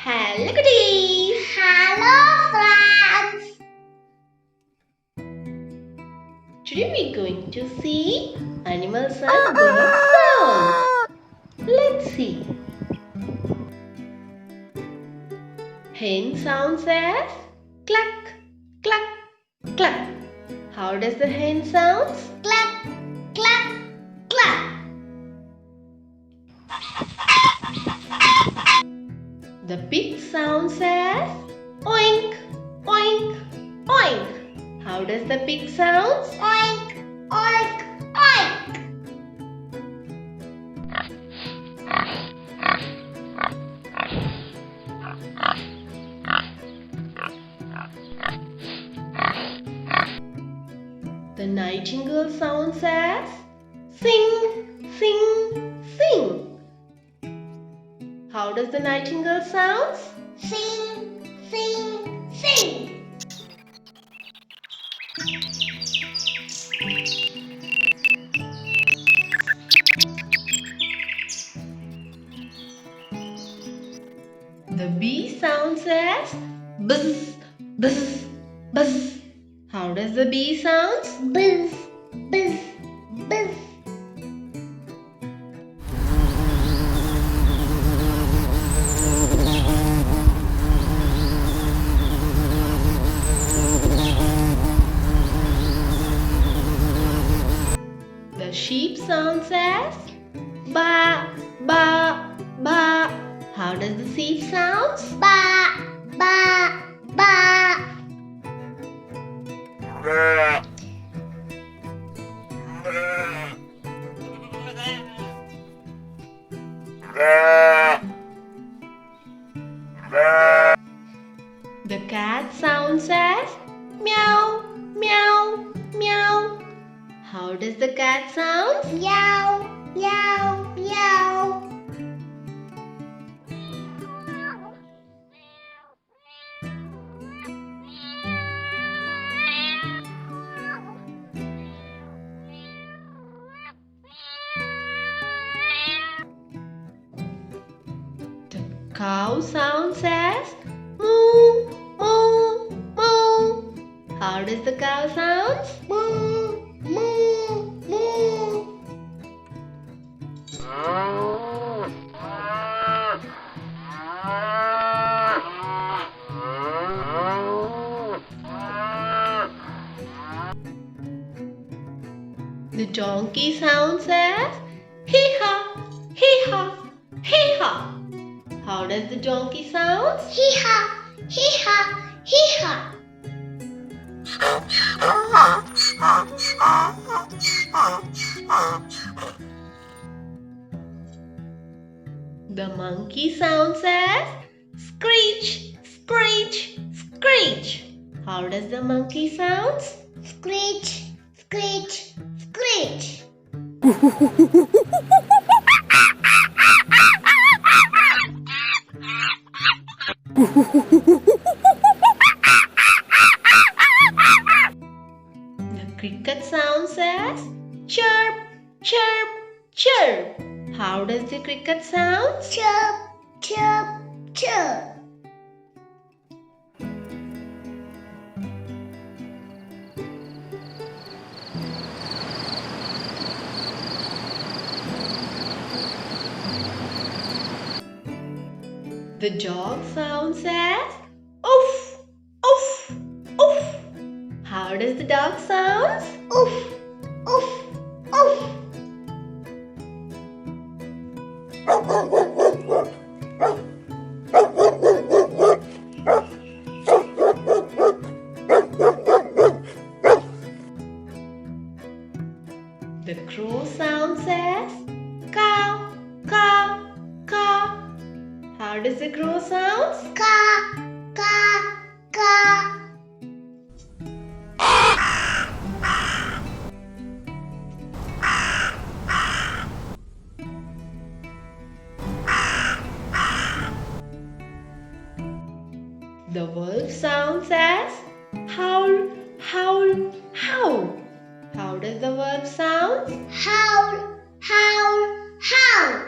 Hello kitties! Hello friends! Today we're going to see animals and bird sounds. Let's see. Hen sounds as cluck, cluck, cluck. How does the hen sounds? Cluck, cluck, cluck. The pig sounds as oink, oink, oink. How does the pig sounds? Oink, oink, oink. The nightingale sounds as sing, sing, sing. How does the nightingale sounds? Sing, sing, sing. The bee sounds as buzz, buzz, buzz. How does the bee sounds? Buzz, buzz, buzz. The sheep sounds as ba, ba, ba. How does the sheep sounds? Ba, ba, ba. The cat sounds as meow, meow, meow. How does the cat sound? Meow, meow, meow. The cow sounds as moo, moo, moo. How does the cow sound? Moo, moo, moo. The donkey sounds as hee-haw, hee-haw, hee-haw. How does the donkey sound? Hee-haw, hee-haw, hee-haw. The monkey sounds as screech, screech, screech. How does the monkey sound? Screech, screech, screech. The cricket sounds as chirp, chirp, chirp. How does the cricket sound? Chirp, chirp, chirp. The dog sounds as oof, oof, oof. How does the dog sound? Oof, oof, oof. The crow sounds as caw, caw, caw. How does the crow sound? Ka, ka, ka. The wolf sounds as howl, howl, howl. How does the wolf sound? Howl, howl, howl.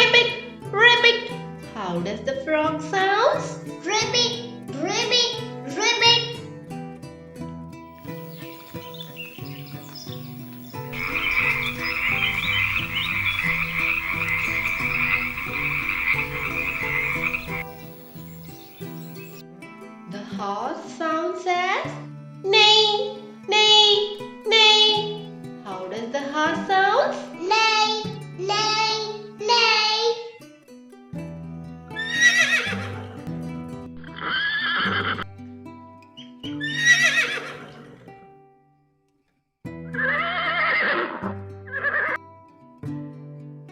Ribbit, ribbit. How does the frog sounds? Ribbit, ribbit, ribbit. The horse sounds as neigh, neigh, neigh. How does the horse sounds? Neigh, neigh, neigh.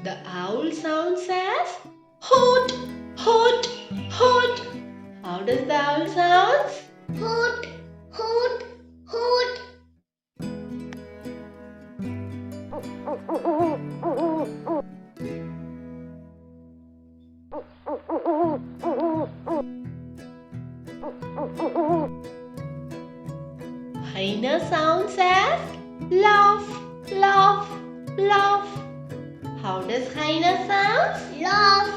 The owl sounds as hoot, hoot, hoot. How does the owl sounds? Hoot, hoot, hoot. Hyena sounds as laugh, laugh, laugh. How does hyena sounds? Laugh,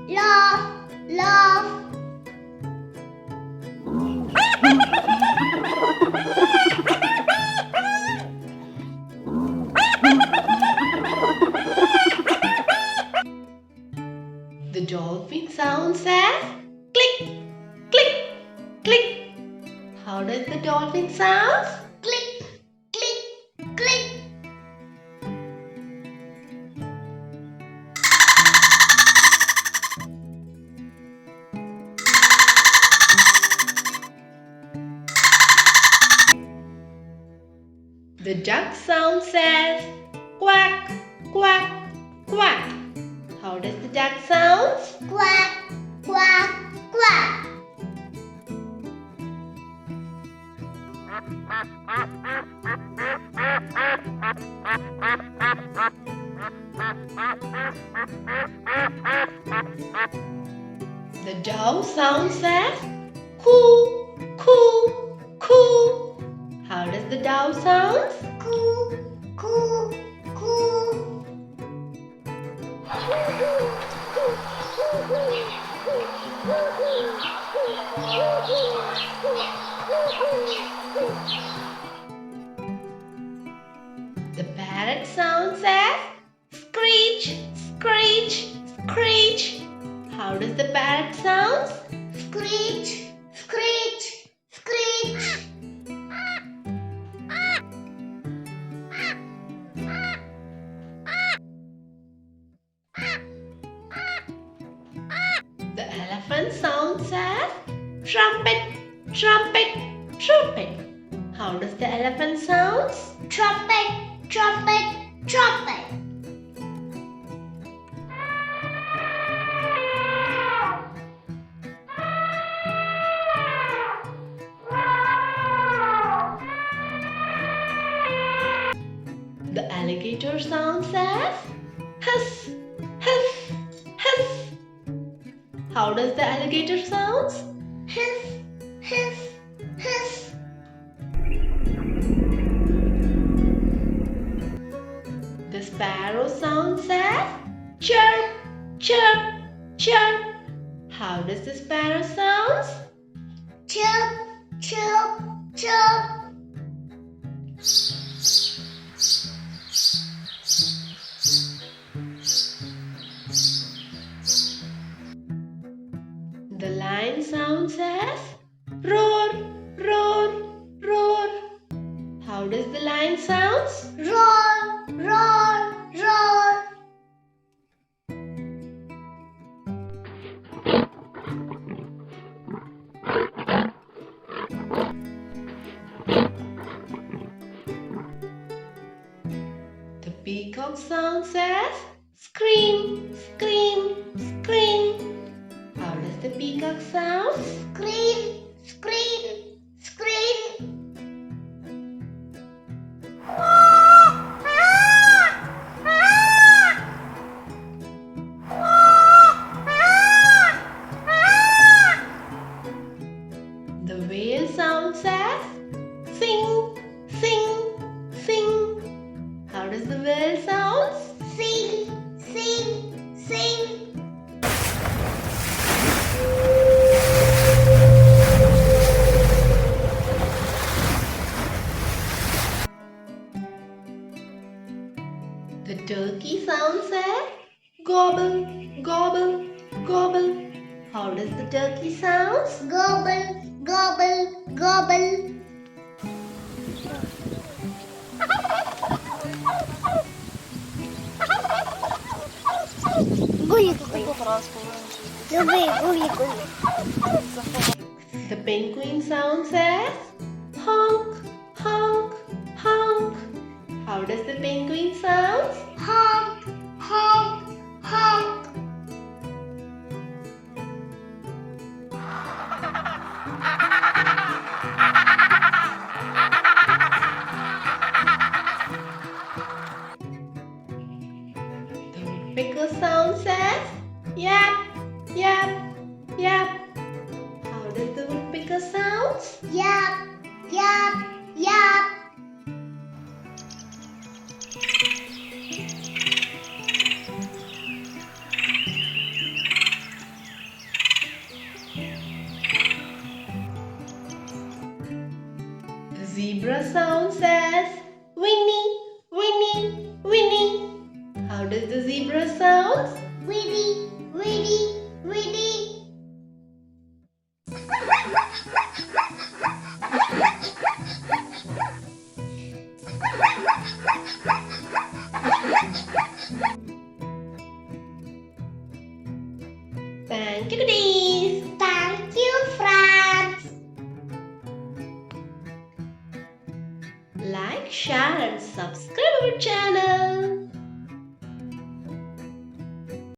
laugh, laugh. The dolphin sounds as click, click, click. How does the dolphin sounds? Click, click, click. The duck sounds as quack, quack, quack. How does the duck sounds? Quack, quack, quack. The dove sounds as coo, coo, coo. How does the dove sounds? Coo, coo, coo. The parrot sounds as screech, screech, screech. How does the parrot sounds? Screech, screech, screech. The elephant sounds as trumpet, trumpet, trumpet. How does the elephant sounds? Trumpet, trumpet, trumpet. The alligator sounds as hiss, hiss, hiss. How does the alligator sounds? Hiss, hiss, hiss. The sparrow sounds as chirp, chirp, chirp. How does the sparrow sounds? Chirp, chirp, chirp. The lion sounds as roar, roar, roar. How does the lion sounds? Roar, roar, roar. The peacock sounds as scream, scream, scream. How does the peacock sound? Scream, scream, scream. The whale sounds as sing, sing, sing. How does the whale sound? Sing, sing, sing. How does the turkey sounds? Gobble, gobble, gobble. Guli, guli. Guli, guli. The penguin sound says honk, honk, honk. How does the penguin sound? Honk, honk, honk. The woodpecker sound says yap, yap, yap. How does the woodpecker sound? Yap, yap, yap. The zebra sound says whinny, whinny, whinny. How does the zebra sound? Witty, witty, witty. Thank you, goodies. Thank you, friends. Like, share and subscribe our channel.